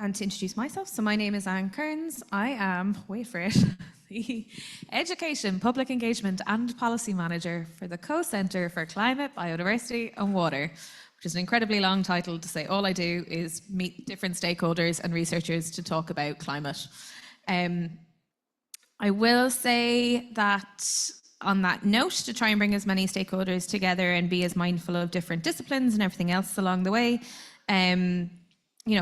And to introduce myself, so my name is Anne Kearns. I am, wait for it, the Education, Public Engagement and Policy Manager for the Co-Centre for Climate, Biodiversity and Water, which is an incredibly long title to say all I do is meet different stakeholders and researchers to talk about climate. I will say that on that note, to try and bring as many stakeholders together and be as mindful of different disciplines and everything else along the way,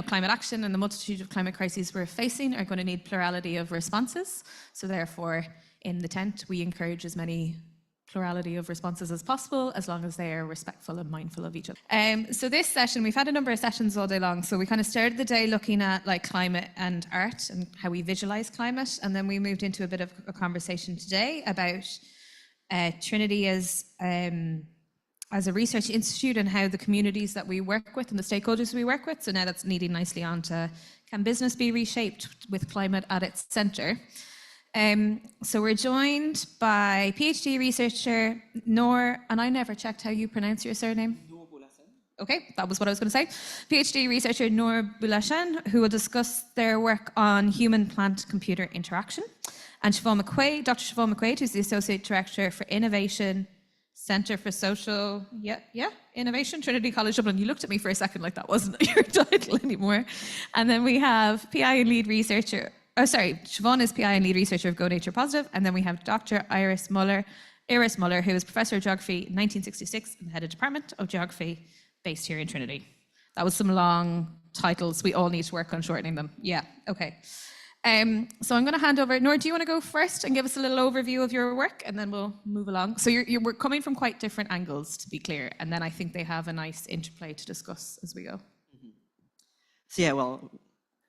climate action and the multitude of climate crises we're facing are going to need plurality of responses. So therefore, in the tent, we encourage as many plurality of responses as possible, as long as they are respectful and mindful of each other. So this session, we've had a number of sessions all day long. So we kind of started the day looking at like climate and art and how we visualize climate. And then we moved into a bit of a conversation today about Trinity as a research institute and how the communities that we work with and the stakeholders we work with. So now that's leading nicely on to, can business be reshaped with climate at its centre? So we're joined by PhD researcher Noor, and I never checked how you pronounce your surname. Noor Boulassan. Okay, that was what I was going to say. PhD researcher Noor Boulassan, who will discuss their work on human-plant-computer interaction. And Siobhan McQuaid, Dr. Siobhan McQuaid, who's the Associate Director for Innovation, Centre for Social, Innovation, Trinity College Dublin. You looked at me for a second like that wasn't your title anymore. And then we have PI and lead researcher, Siobhan is PI and lead researcher of Go Nature Positive. And then we have Dr. Iris Muller, who is Professor of Geography in 1966 and the head of Department of Geography based here in Trinity. That was some long titles. We all need to work on shortening them. Yeah, okay. So I'm going to hand over. Noor, do you want to go first and give us a little overview of your work, and then we'll move along? So we're coming from quite different angles, to be clear, and then I think they have a nice interplay to discuss as we go. Mm-hmm. So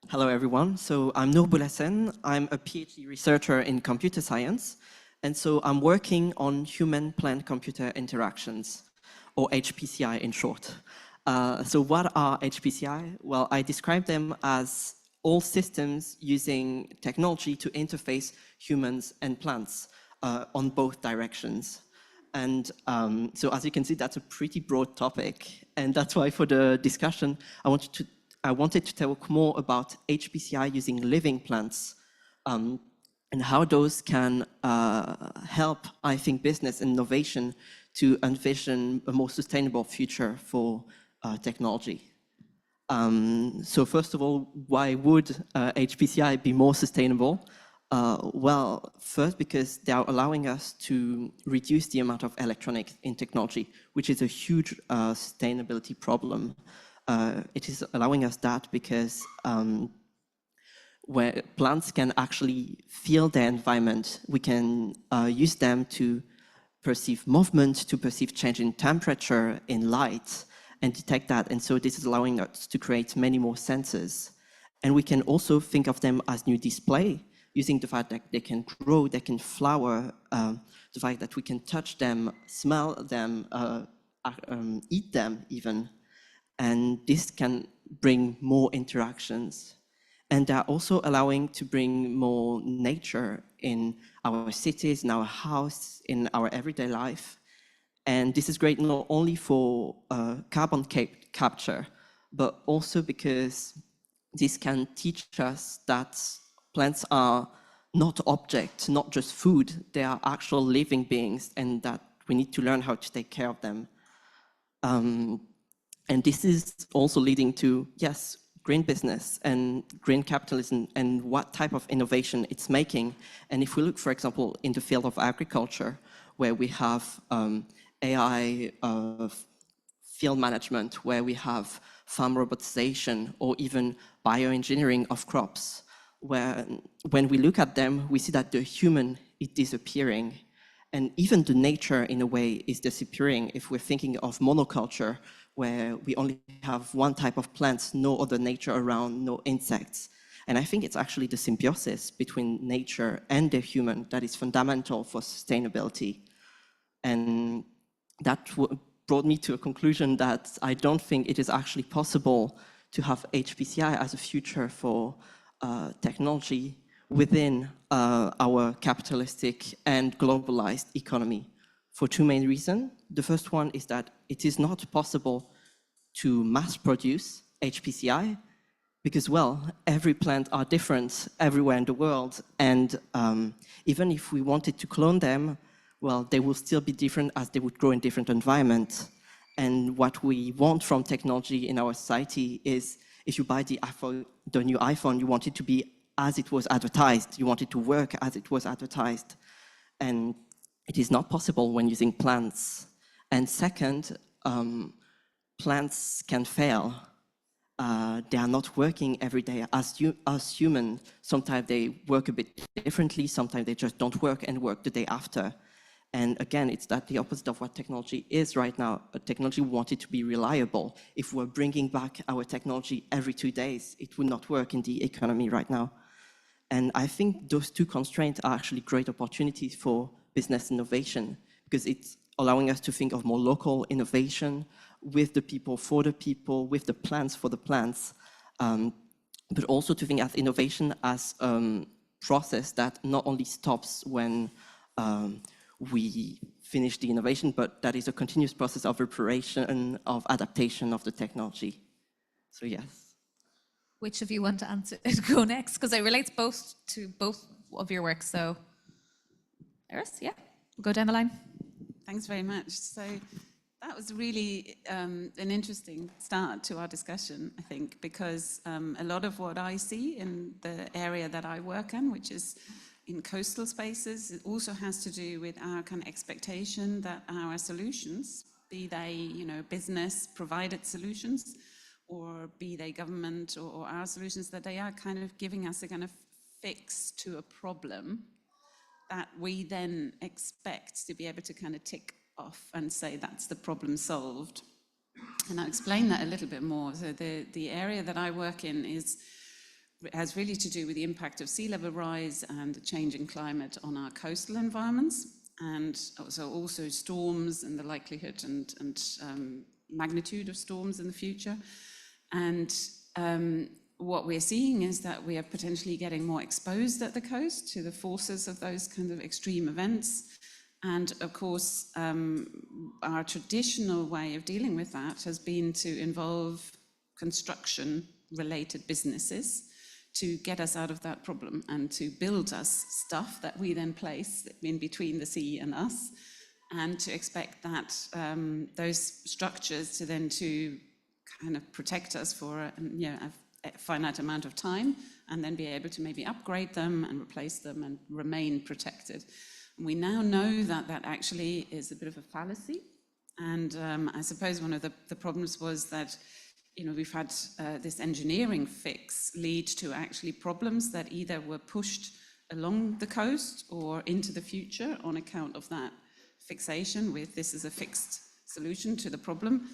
hello everyone. So I'm Noor Boulassan. I'm a PhD researcher in computer science, and so I'm working on human-plant-computer interactions, or HPCI in short. So what are HPCI? Well, I describe them as all systems using technology to interface humans and plants on both directions. And so as you can see, that's a pretty broad topic. And that's why for the discussion, I wanted to talk more about HPCI using living plants and how those can help, I think, business innovation to envision a more sustainable future for technology. So first of all, why would HPCI be more sustainable? Well, first because they are allowing us to reduce the amount of electronics in technology, which is a huge sustainability problem. It is allowing us that because where plants can actually feel their environment, we can use them to perceive movement, to perceive change in temperature, in light, and detect that. And so this is allowing us to create many more sensors. And we can also think of them as new display, using the fact that they can grow, they can flower, the fact that we can touch them, smell them, eat them even. And this can bring more interactions. And they're also allowing to bring more nature in our cities, in our house, in our everyday life. And this is great not only for carbon capture, but also because this can teach us that plants are not objects, not just food. They are actual living beings, and that we need to learn how to take care of them. And this is also leading to, yes, green business and green capitalism and what type of innovation it's making. And if we look, for example, in the field of agriculture, where we have AI field management, where we have farm robotization or even bioengineering of crops, where when we look at them, we see that the human is disappearing. And even the nature, in a way, is disappearing if we're thinking of monoculture, where we only have one type of plants, no other nature around, no insects. And I think it's actually the symbiosis between nature and the human that is fundamental for sustainability. And that brought me to a conclusion that I don't think it is actually possible to have HPCI as a future for technology within our capitalistic and globalized economy, for two main reasons. The first one is that it is not possible to mass produce HPCI because, well, every plant are different everywhere in the world, and even if we wanted to clone them, well, they will still be different as they would grow in different environments. And what we want from technology in our society is, if you buy the new iPhone, you want it to be as it was advertised. You want it to work as it was advertised. And it is not possible when using plants. And second, plants can fail. They are not working every day. As humans, sometimes they work a bit differently, sometimes they just don't work and work the day after. And again, it's that the opposite of what technology is right now. Technology wanted to be reliable. If we're bringing back our technology every 2 days, it would not work in the economy right now. And I think those two constraints are actually great opportunities for business innovation, because it's allowing us to think of more local innovation with the people, for the people, with the plants, for the plants, but also to think of innovation as a process that not only stops when we finish the innovation, but that is a continuous process of reparation, of adaptation of the technology. So yes. Which of you want to answer? Go next, because it relates to both of your works. So, Eris, yeah, we'll go down the line. Thanks very much. So that was really an interesting start to our discussion, I think, because a lot of what I see in the area that I work in, which is in coastal spaces, it also has to do with our kind of expectation that our solutions, be they, business provided solutions, or be they government or our solutions, that they are kind of giving us a kind of fix to a problem that we then expect to be able to kind of tick off and say that's the problem solved. And I'll explain that a little bit more. So the area that I work in has really to do with the impact of sea level rise and the changing climate on our coastal environments, and also storms and the likelihood and magnitude of storms in the future. And what we're seeing is that we are potentially getting more exposed at the coast to the forces of those kind of extreme events. And of course, our traditional way of dealing with that has been to involve construction-related businesses to get us out of that problem and to build us stuff that we then place in between the sea and us, and to expect that those structures to then to kind of protect us for a finite amount of time, and then be able to maybe upgrade them and replace them and remain protected. And we now know that that actually is a bit of a fallacy. And I suppose one of the problems was that we've had this engineering fix lead to actually problems that either were pushed along the coast or into the future on account of that fixation with this is a fixed solution to the problem.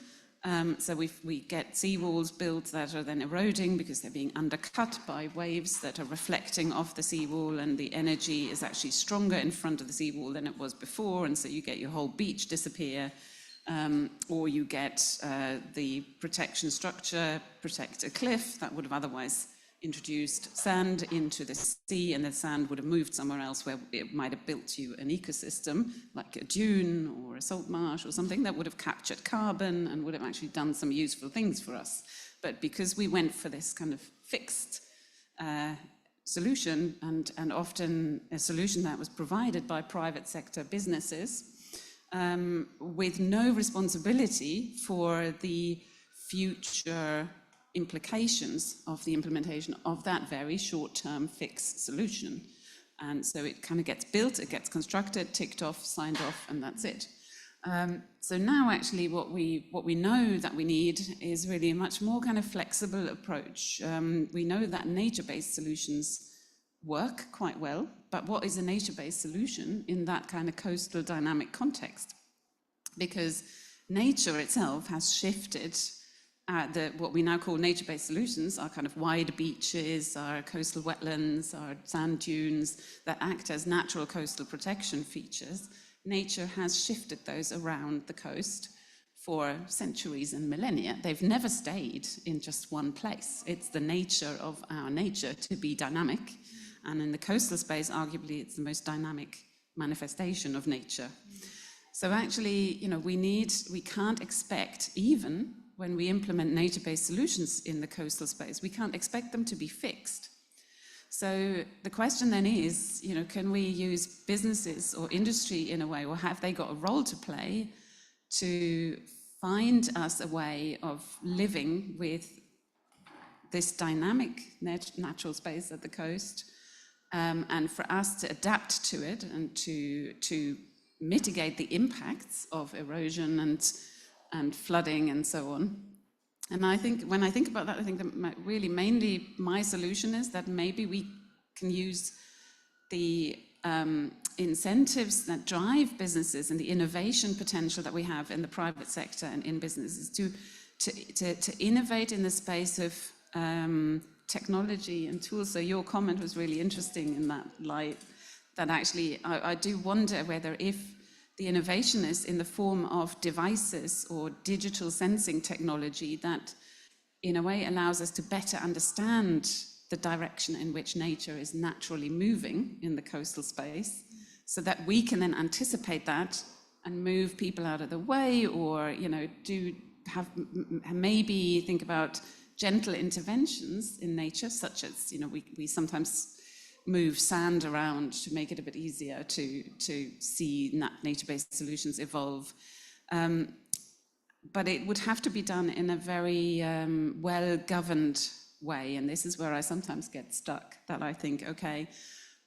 So we get seawalls built that are then eroding because they're being undercut by waves that are reflecting off the seawall, and the energy is actually stronger in front of the seawall than it was before, and so you get your whole beach disappear. Or you get the protection structure protect a cliff that would have otherwise introduced sand into the sea, and the sand would have moved somewhere else where it might have built you an ecosystem, like a dune or a salt marsh or something that would have captured carbon and would have actually done some useful things for us. But because we went for this kind of fixed solution, and often a solution that was provided by private sector businesses, with no responsibility for the future implications of the implementation of that very short-term fixed solution. And so it kind of gets built, it gets constructed, ticked off, signed off, and that's it. So now actually what we know that we need is really a much more kind of flexible approach. We know that nature-based solutions work quite well, but what is a nature-based solution in that kind of coastal dynamic context? Because nature itself has shifted what we now call nature-based solutions, our kind of wide beaches, our coastal wetlands, our sand dunes that act as natural coastal protection features. Nature has shifted those around the coast for centuries and millennia. They've never stayed in just one place. It's the nature of our nature to be dynamic. And in the coastal space, arguably, it's the most dynamic manifestation of nature. So actually, we can't expect, even when we implement nature-based solutions in the coastal space, we can't expect them to be fixed. So the question then is, can we use businesses or industry in a way, or have they got a role to play to find us a way of living with this dynamic natural space at the coast, and for us to adapt to it and to mitigate the impacts of erosion and flooding and so on. And I think when I think about that, I think that really mainly my solution is that maybe we can use the incentives that drive businesses and the innovation potential that we have in the private sector and in businesses to innovate in the space of technology and tools. So your comment was really interesting in that light, that actually I do wonder whether if the innovation is in the form of devices or digital sensing technology that in a way allows us to better understand the direction in which nature is naturally moving in the coastal space, so that we can then anticipate that and move people out of the way, or maybe think about gentle interventions in nature, such as we sometimes move sand around to make it a bit easier to see nature-based solutions evolve. But it would have to be done in a very well-governed way. And this is where I sometimes get stuck, that I think, okay,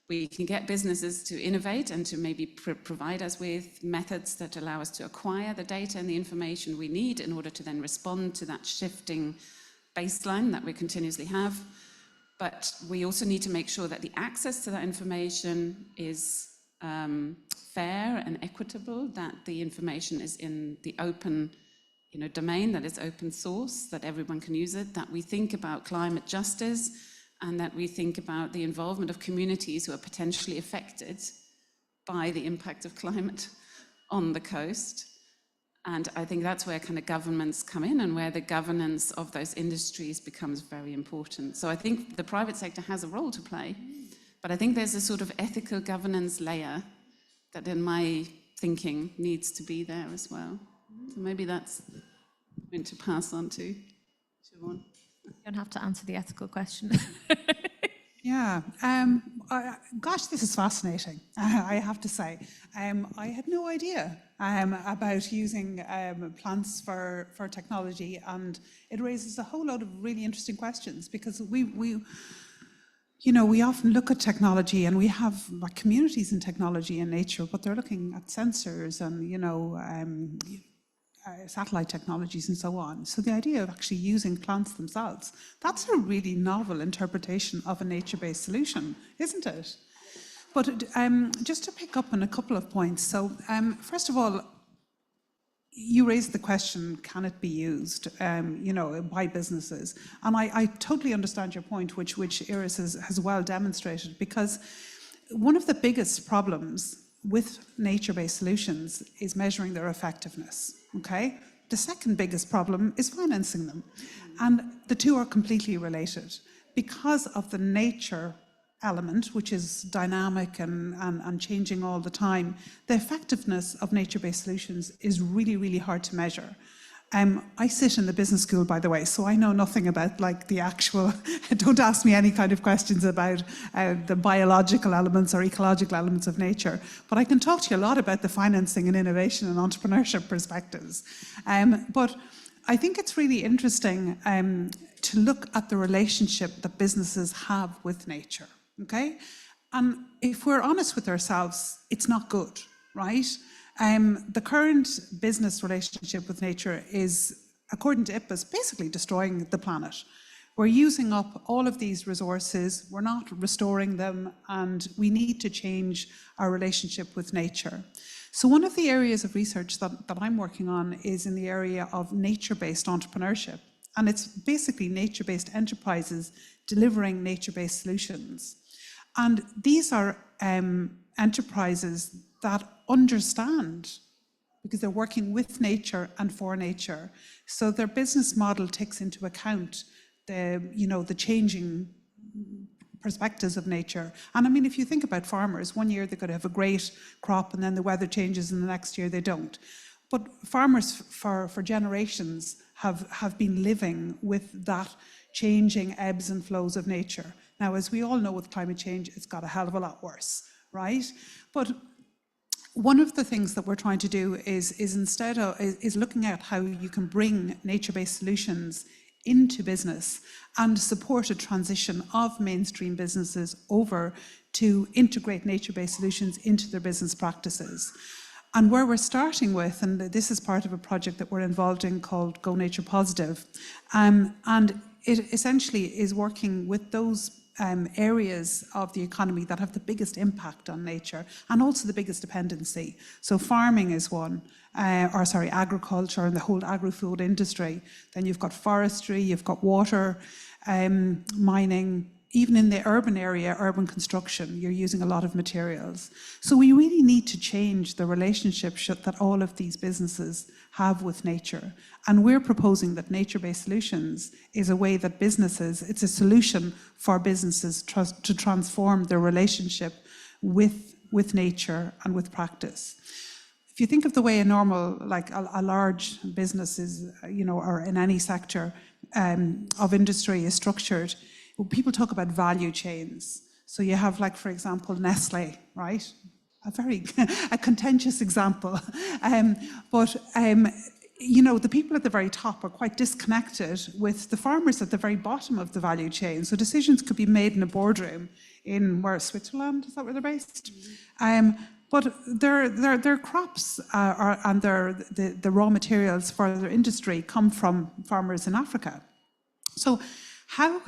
we can get businesses to innovate and to maybe provide us with methods that allow us to acquire the data and the information we need in order to then respond to that shifting baseline that we continuously have. But we also need to make sure that the access to that information is fair and equitable, that the information is in the open domain, that it's open source, that everyone can use it, that we think about climate justice, and that we think about the involvement of communities who are potentially affected by the impact of climate on the coast. And I think that's where kind of governments come in, and where the governance of those industries becomes very important. So I think the private sector has a role to play, but I think there's a sort of ethical governance layer that in my thinking needs to be there as well. So maybe that's going to pass on to Siobhan. You don't have to answer the ethical question. Yeah, gosh, this is fascinating, I have to say. I had no idea about using plants for technology, and it raises a whole lot of really interesting questions, because we often look at technology, and we have communities in technology and nature, but they're looking at sensors and satellite technologies and so on. So the idea of actually using plants themselves, that's a really novel interpretation of a nature-based solution, isn't it? But just to pick up on a couple of points. So first of all, you raised the question, can it be used by businesses? And I totally understand your point, which Iris has well demonstrated, because one of the biggest problems with nature-based solutions is measuring their effectiveness, okay? The second biggest problem is financing them. And the two are completely related. Because of the nature element, which is dynamic and changing all the time, the effectiveness of nature-based solutions is really, really hard to measure. I sit in the business school, by the way, so I know nothing about the actual, don't ask me any kind of questions about the biological elements or ecological elements of nature, but I can talk to you a lot about the financing and innovation and entrepreneurship perspectives. But I think it's really interesting to look at the relationship that businesses have with nature, okay? And if we're honest with ourselves, it's not good, right? The current business relationship with nature is, according to IPBES, basically destroying the planet. We're using up all of these resources, we're not restoring them, and we need to change our relationship with nature. So one of the areas of research that I'm working on is in the area of nature-based entrepreneurship. And it's basically nature-based enterprises delivering nature-based solutions. And these are enterprises that understand, because they're working with nature and for nature. So their business model takes into account the changing perspectives of nature. And I mean, if you think about farmers, one year they could have a great crop and then the weather changes and the next year they don't. But farmers for generations have been living with that changing ebbs and flows of nature. Now, as we all know with climate change, it's got a hell of a lot worse, right? But one of the things that we're trying to do is looking at how you can bring nature-based solutions into business and support a transition of mainstream businesses over to integrate nature-based solutions into their business practices. And where we're starting with, and this is part of a project that we're involved in called Go Nature Positive, and it essentially is working with those areas of the economy that have the biggest impact on nature and also the biggest dependency. So farming is one, agriculture and the whole agri-food industry. Then you've got forestry, you've got water, mining. Even in the urban area, urban construction, you're using a lot of materials. So we really need to change the relationship that all of these businesses have with nature. And we're proposing that nature-based solutions is a way that it's a solution for businesses to transform their relationship with nature and with practice. If you think of the way a normal, like a large business is, or in any sector of industry is structured, people talk about value chains. So you have, like, for example, Nestle, right? A contentious example. The people at the very top are quite disconnected with the farmers at the very bottom of the value chain. So decisions could be made in a boardroom in Switzerland, is that where they're based? But their crops and the raw materials for their industry come from farmers in Africa. So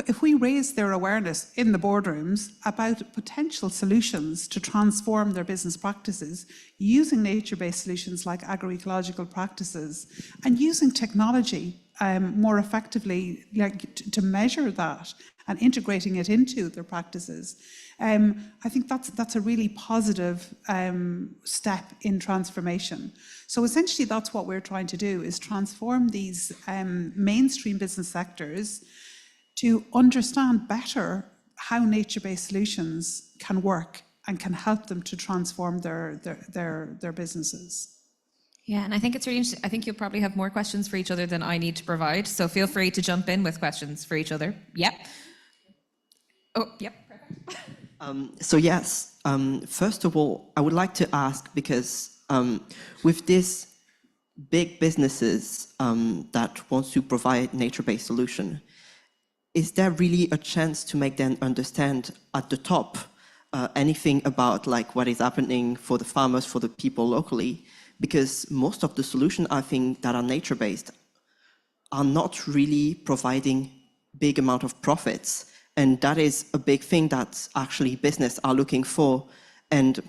if we raise their awareness in the boardrooms about potential solutions to transform their business practices using nature-based solutions like agroecological practices and using technology more effectively, to measure that and integrating it into their practices, I think that's a really positive step in transformation. So essentially that's what we're trying to do, is transform these mainstream business sectors to understand better how nature-based solutions can work and can help them to transform their businesses. Yeah, and I think it's really interesting. I think you'll probably have more questions for each other than I need to provide. So feel free to jump in with questions for each other. Yep. Oh, yep. So yes, first of all, I would like to ask, because with these big businesses that want to provide nature-based solution, is there really a chance to make them understand at the top anything about what is happening for the farmers, for the people locally? Because most of the solutions, I think, that are nature-based are not really providing big amount of profits. And that is a big thing that actually business are looking for. And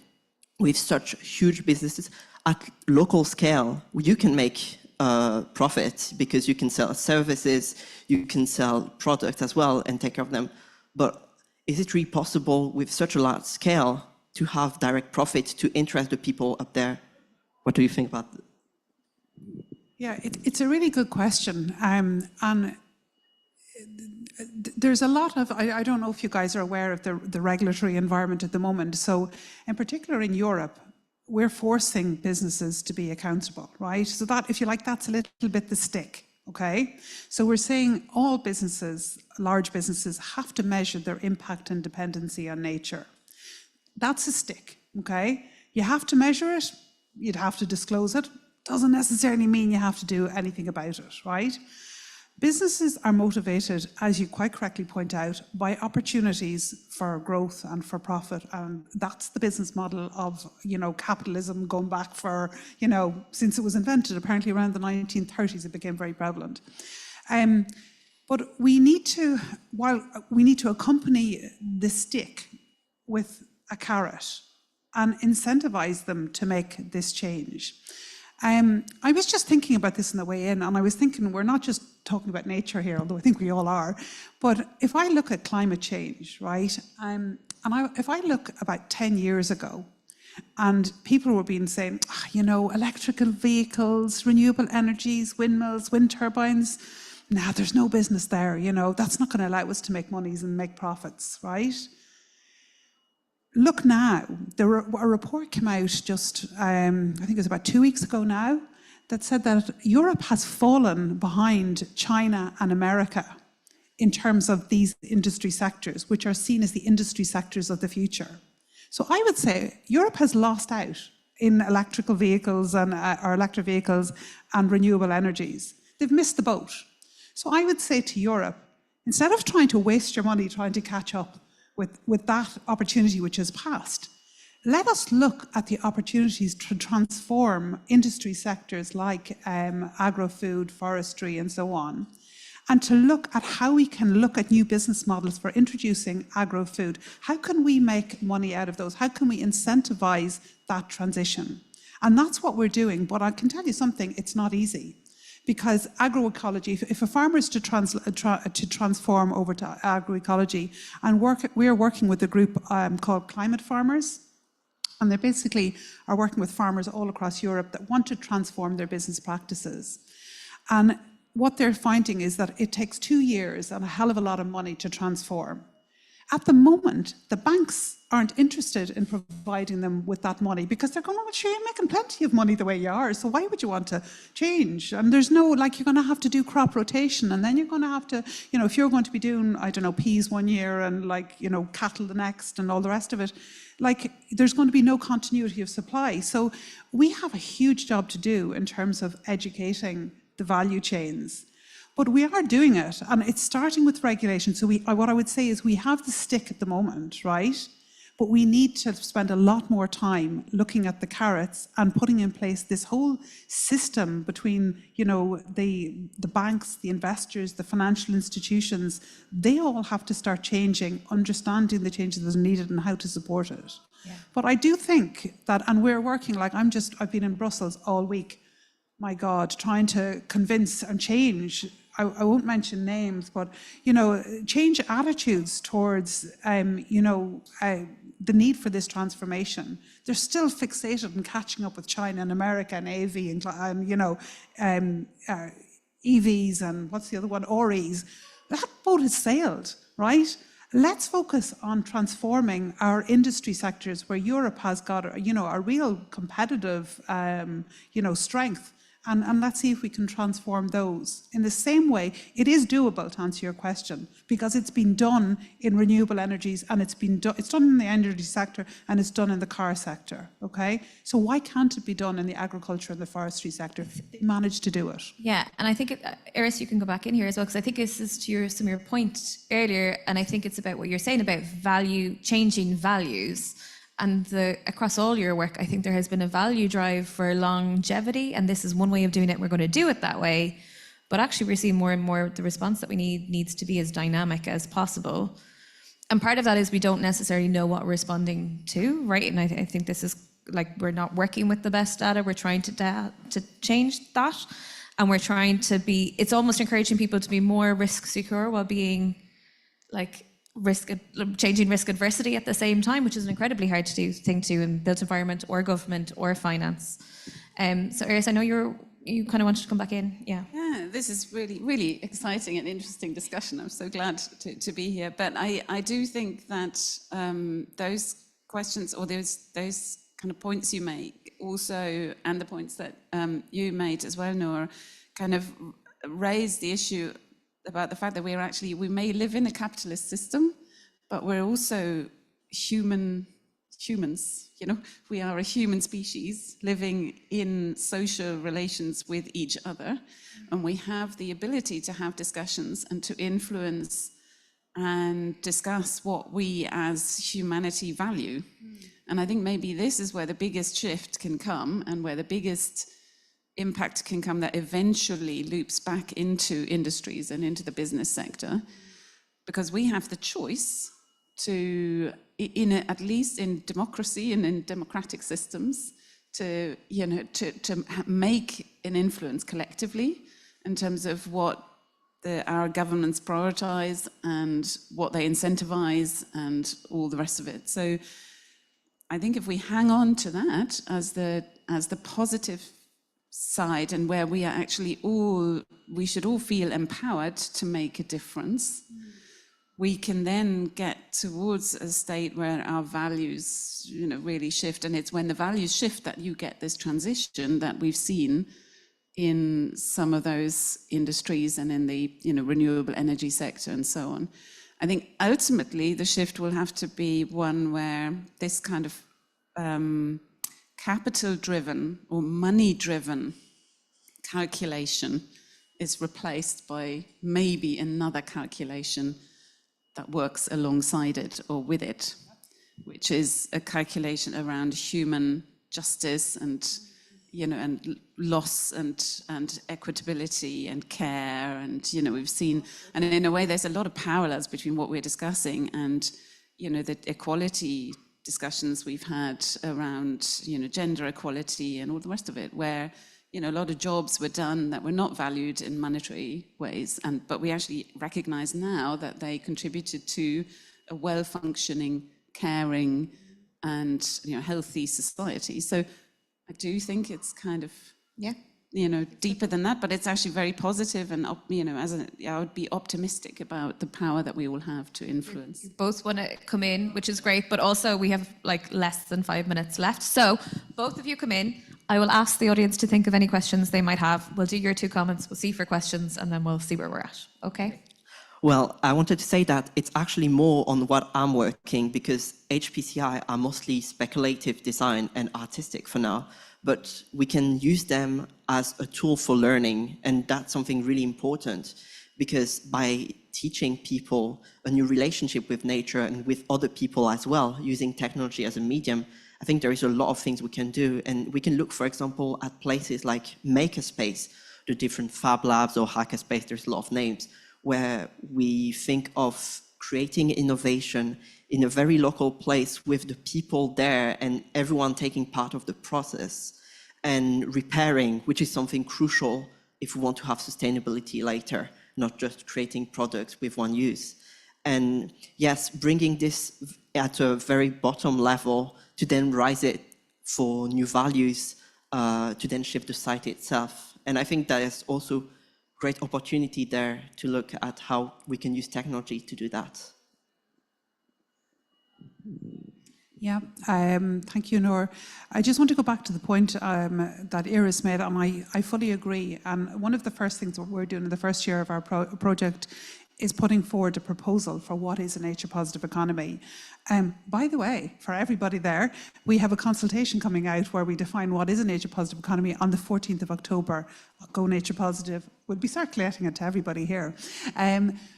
with such huge businesses at local scale, you can make profit because you can sell services, you can sell products as well and take care of them. But is it really possible with such a large scale to have direct profit to interest the people up there? What do you think about that? Yeah, it's a really good question. And there's a lot of, I don't know if you guys are aware of the regulatory environment at the moment. So in particular in Europe, we're forcing businesses to be accountable, right? So that, if you like, that's a little bit the stick, okay? So we're saying all businesses, large businesses, have to measure their impact and dependency on nature. That's a stick, okay? You have to measure it, you'd have to disclose it. Doesn't necessarily mean you have to do anything about it, right? Businesses are motivated, as you quite correctly point out, by opportunities for growth and for profit. And that's the business model of, capitalism going back for, since it was invented. Apparently around the 1930s, it became very prevalent. But we need to accompany the stick with a carrot and incentivize them to make this change. I was just thinking about this on the way in, and I was thinking we're not just talking about nature here, although I think we all are, but if I look at climate change, right, if I look about 10 years ago, and people were being saying, electrical vehicles, renewable energies, windmills, wind turbines, there's no business there, that's not going to allow us to make monies and make profits, right? Look now, a report came out just, I think it was about 2 weeks ago now, that said that Europe has fallen behind China and America in terms of these industry sectors, which are seen as the industry sectors of the future. So I would say Europe has lost out in electrical vehicles and or electric vehicles and renewable energies. They've missed the boat. So I would say to Europe, instead of trying to waste your money trying to catch up with that opportunity which has passed, let us look at the opportunities to transform industry sectors like agro-food, forestry, and so on, and to look at how we can look at new business models for introducing agro-food. How can we make money out of those? How can we incentivize that transition? And that's what we're doing. But I can tell you something, it's not easy. Because agroecology, if a farmer is to transform over to agroecology, and we're working with a group called Climate Farmers, and they basically are working with farmers all across Europe that want to transform their business practices. And what they're finding is that it takes 2 years and a hell of a lot of money to transform. At the moment, the banks aren't interested in providing them with that money because they're going, well, sure, you're making plenty of money the way you are, so why would you want to change? And there's no, like, you're going to have to do crop rotation, and then you're going to have to, you know, if you're going to be doing, I don't know, peas one year and, like, you know, cattle the next and all the rest of it, like, there's going to be no continuity of supply. So we have a huge job to do in terms of educating the value chains. But we are doing it, and it's starting with regulation. So what I would say is we have the stick at the moment, right? But we need to spend a lot more time looking at the carrots and putting in place this whole system between, you know, the banks, the investors, the financial institutions. They all have to start changing, understanding the changes that are needed and how to support it. Yeah. But I do think that, and we're working, like I've been in Brussels all week, my God, trying to convince and change. I won't mention names, but, you know, change attitudes towards, you know, the need for this transformation. They're still fixated on catching up with China and America and AV and you know, EVs and what's the other one, OREs. That boat has sailed, right? Let's focus on transforming our industry sectors where Europe has got, you know, a real competitive, you know, strength. And let's see if we can transform those. In the same way, it is doable, to answer your question, because it's been done in renewable energies, and it's done in the energy sector, and it's done in the car sector, okay? So why can't it be done in the agriculture and the forestry sector? They managed to do it. Yeah, and I think, Iris, you can go back in here as well, because I think this is to some of your point earlier, and I think it's about what you're saying about changing values. And across all your work, I think there has been a value drive for longevity, and this is one way of doing it. We're going to do it that way, but actually we're seeing more and more the response that we needs to be as dynamic as possible. And part of that is we don't necessarily know what we're responding to, right? And I think this is like, we're not working with the best data. We're trying to change that, and we're trying to be. It's almost encouraging people to be more risk secure while being like changing risk adversity at the same time, which is an incredibly hard thing to do in built environment or government or finance. So Iris, I know you kind of wanted to come back in. Yeah, this is really, really exciting and interesting discussion. I'm so glad to be here. But I do think that those questions or those kind of points you make also, and the points that you made as well, Noor, kind of raise the issue about the fact that we may live in a capitalist system, but we're also humans, you know, we are a human species living in social relations with each other, and we have the ability to have discussions and to influence and discuss what we as humanity value. And I think maybe this is where the biggest shift can come, and where the biggest impact can come, that eventually loops back into industries and into the business sector, because we have the choice to, at least in democracy and in democratic systems, to make an influence collectively in terms of what our governments prioritize and what they incentivize and all the rest of it. So I think if we hang on to that as the positive side, and where we are actually we should all feel empowered to make a difference, we can then get towards a state where our values, you know, really shift. And it's when the values shift that you get this transition that we've seen in some of those industries and in the renewable energy sector and so on. I think ultimately the shift will have to be one where this kind of capital-driven or money-driven calculation is replaced by maybe another calculation that works alongside it or with it, which is a calculation around human justice and and loss and equitability and care, and we've seen, and in a way there's a lot of parallels between what we're discussing and the equality discussions we've had around gender equality and all the rest of it, where a lot of jobs were done that were not valued in monetary ways, but we actually recognize now that they contributed to a well-functioning, caring and healthy society. So I do think it's kind of deeper than that, but it's actually very positive, and I would be optimistic about the power that we will have to influence. You both want to come in, which is great, but also we have like less than 5 minutes left. So both of you come in. I will ask the audience to think of any questions they might have. We'll do your 2 comments, we'll see for questions, and then we'll see where we're at. Okay? Well, I wanted to say that it's actually more on what I'm working, because HPCI are mostly speculative design and artistic for now, but we can use them as a tool for learning, and that's something really important, because by teaching people a new relationship with nature and with other people as well, using technology as a medium, I think there is a lot of things we can do. And we can look, for example, at places like Makerspace, the different Fab Labs or Hackerspace, there's a lot of names, where we think of creating innovation in a very local place with the people there and everyone taking part of the process, and repairing, which is something crucial if we want to have sustainability later, not just creating products with one use. And yes, bringing this at a very bottom level to then rise it for new values, to then shift the site itself. And I think that is also great opportunity there to look at how we can use technology to do that. Yeah, thank you, Noor. I just want to go back to the point that Iris made, and I fully agree. And one of the first things that we're doing in the first year of our project is putting forward a proposal for what is a nature-positive economy. By the way, for everybody there, we have a consultation coming out where we define what is a nature-positive economy on the 14th of October. Go Nature Positive. We'll be circulating it to everybody here.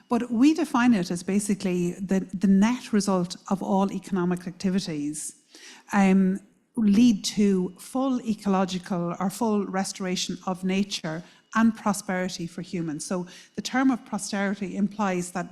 But we define it as basically the net result of all economic activities lead to full ecological or full restoration of nature and prosperity for humans. So the term of prosperity implies that,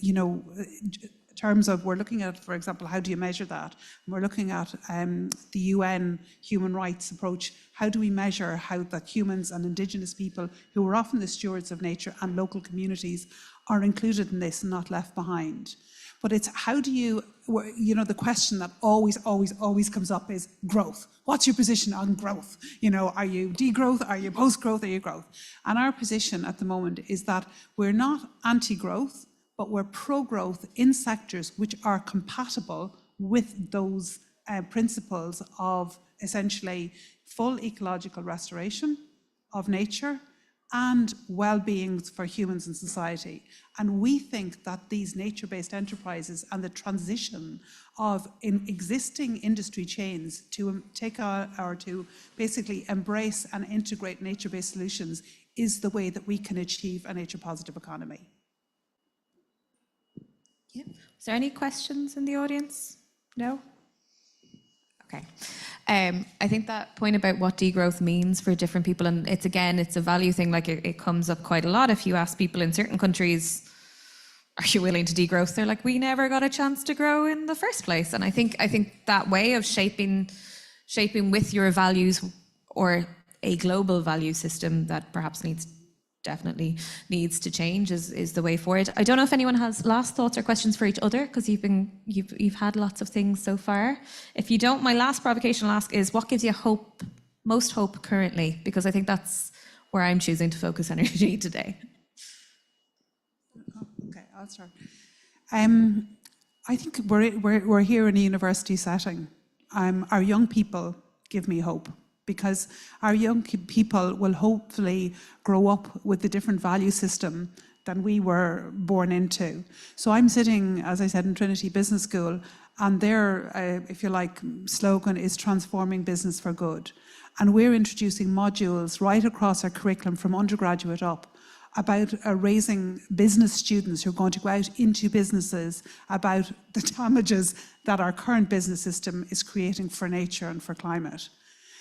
in terms of, we're looking at, for example, how do you measure that? And we're looking at the UN human rights approach. How do we measure how that humans and indigenous people, who are often the stewards of nature, and local communities are included in this and not left behind? But it's how do you, the question that always comes up is growth. What's your position on growth? Are you degrowth? Are you post-growth? Are you growth? And our position at the moment is that we're not anti-growth, but we're pro-growth in sectors which are compatible with those principles of essentially full ecological restoration of nature and well-being for humans and society. And we think that these nature-based enterprises and the transition of existing industry chains to take or to basically embrace and integrate nature-based solutions is the way that we can achieve a nature-positive economy. Yeah. Is there any questions in the audience? No? Okay. I think that point about what degrowth means for different people, and it's a value thing, like it comes up quite a lot. If you ask people in certain countries, are you willing to degrowth? They're like, we never got a chance to grow in the first place. And I think that way of shaping with your values, or a global value system that perhaps definitely needs to change, is the way forward. I don't know if anyone has last thoughts or questions for each other, because you've had lots of things so far. If you don't, my last provocation I'll ask is, what gives you most hope currently? Because I think that's where I'm choosing to focus energy today. Okay, I'll start. I think we're here in a university setting. Our young people give me hope, because our young people will hopefully grow up with a different value system than we were born into. So I'm sitting, as I said, in Trinity Business School, and their, if you like, slogan is transforming business for good. And we're introducing modules right across our curriculum from undergraduate up about raising business students who are going to go out into businesses about the damages that our current business system is creating for nature and for climate.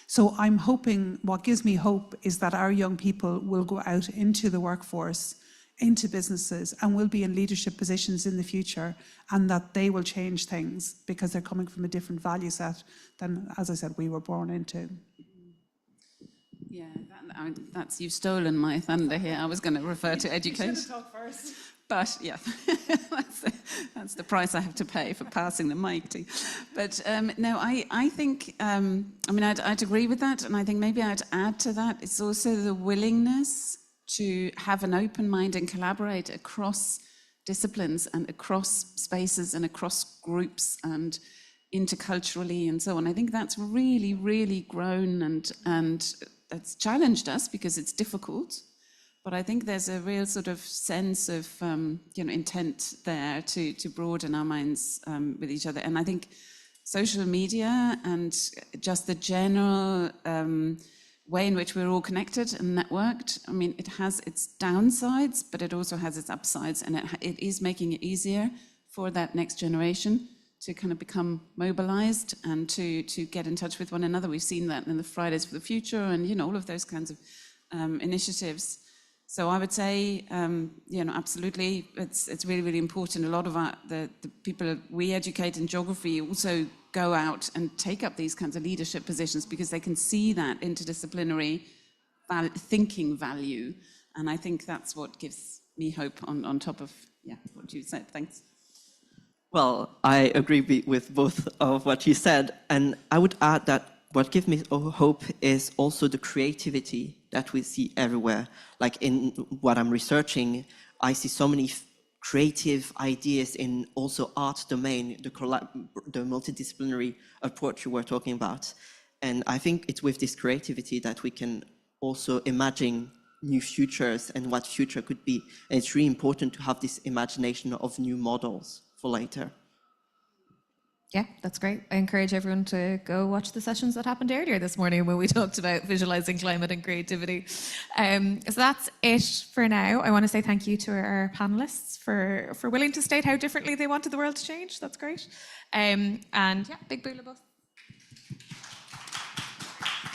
So I'm hoping, what gives me hope is that our young people will go out into the workforce, into businesses, and will be in leadership positions in the future, and that they will change things because they're coming from a different value set than, as I said, we were born into. Yeah, that's, you've stolen my thunder here. I was going to refer to education. You should have talked first. But yeah, that's the price I have to pay for passing the mic to. But no, I think, I mean, I'd agree with that. And I think maybe I'd add to that, it's also the willingness to have an open mind and collaborate across disciplines and across spaces and across groups and interculturally and so on. I think that's really, really grown and that's challenged us because it's difficult. But I think there's a real sort of sense of intent there to broaden our minds with each other. And I think social media and just the general way in which we're all connected and networked, I mean, it has its downsides, but it also has its upsides, and it is making it easier for that next generation to kind of become mobilized and to get in touch with one another. We've seen that in the Fridays for the Future and, all of those kinds of initiatives. So I would say, absolutely, it's really, really important. A lot of the people we educate in geography also go out and take up these kinds of leadership positions because they can see that interdisciplinary thinking value. And I think that's what gives me hope on top of what you said. Thanks. Well, I agree with both of what you said. And I would add that what gives me hope is also the creativity that we see everywhere. Like in what I'm researching, I see so many creative ideas in also art domain, the multidisciplinary approach you were talking about. And I think it's with this creativity that we can also imagine new futures and what future could be. And it's really important to have this imagination of new models for later. Yeah, that's great. I encourage everyone to go watch the sessions that happened earlier this morning when we talked about visualizing climate and creativity. So that's it for now. I want to say thank you to our panelists for willing to state how differently they wanted the world to change. That's great. And yeah, big boola bus.